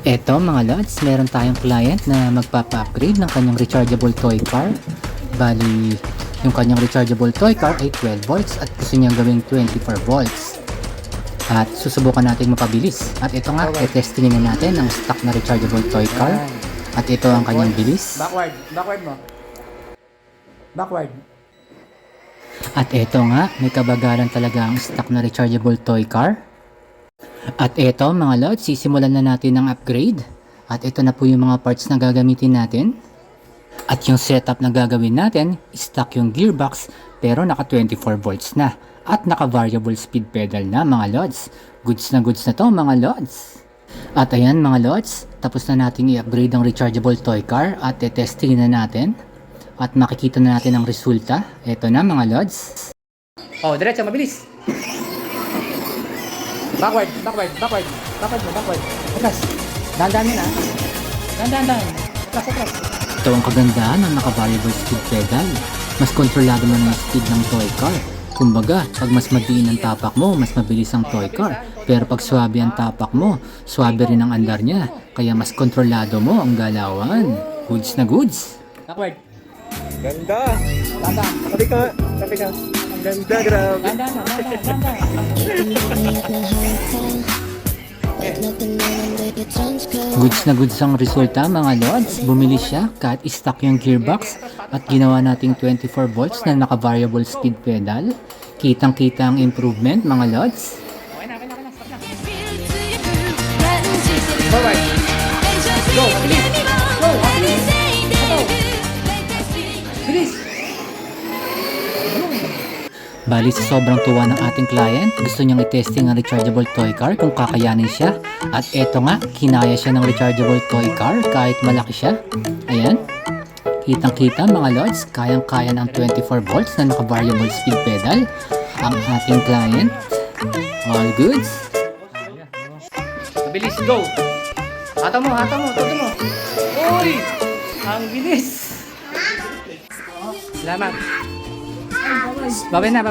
Eto mga lods, meron tayong client na magpapa-upgrade ng kanyang rechargeable toy car. Bali, yung kanyang rechargeable toy car ay 12 volts at gusto niyang gawing 24 volts. At susubukan natin mapabilis. At ito nga, i-testingin na natin ang stock na rechargeable toy car. At ito ang kanyang bilis. Backward mo. Backward. At ito nga, may kabagalan talaga ang stock na rechargeable toy car. At ito mga lods, sisimulan na natin ang upgrade. At ito na po yung mga parts na gagamitin natin. At yung setup na gagawin natin, stock yung gearbox pero naka 24 volts na. At naka variable speed pedal na mga lods. Goods na to mga lods. At ayan mga lods, tapos na natin i-upgrade ang rechargeable toy car at testing na natin. At makikita na natin ang resulta. Ito na mga lods. Oh, diretso, mabilis. Backward. Atras. Dahan-dahan yun, ha. Dahan. Atras. Ito ang kagandahan ng naka-variable speed pedal. Mas kontrolado mo na yung speed ng toy car. Kumbaga, pag mas madiin ang tapak mo, mas mabilis ang toy car. Pero pag swabe ang tapak mo, swabe rin ang andar niya. Kaya mas kontrolado mo ang galawan. Goods na goods. Backward. Ganda! Dahan. Sabi ka! Ang ganda, grabe! Dahan. Goods na goods ang resulta mga lods. Bumili siya kahit stock yung gearbox at ginawa nating 24 volts na naka-variable speed pedal. Kitang-kita ang improvement mga lods. Okay na. Stop na. Forward. Go, bilis. Go, bilis. Bilis. Bali sa sobrang tuwa ng ating client, gusto niyang i-testing ang rechargeable toy car kung kakayanin siya. At eto nga, kinaya siya ng rechargeable toy car kahit malaki siya. Ayan. Kitang-kita mga lods, kayang-kaya ng 24 volts na naka-variable speed pedal ang ating client. All goods. Bilis, go. Hato mo, todo mo. Uy! Ang bilis. Salamat. Babay na.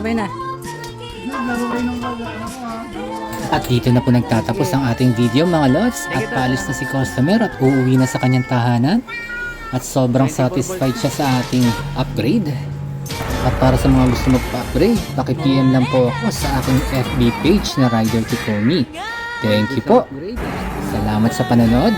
At dito na po nagtatapos ang ating video mga lods. At paalis na si customer at uuwi na sa kanyang tahanan. At sobrang satisfied siya sa ating upgrade. At para sa mga gusto magpa-upgrade, paki-PM lang po ako sa aking FB page na Rider Kikomi. Thank you po. Salamat sa panonood.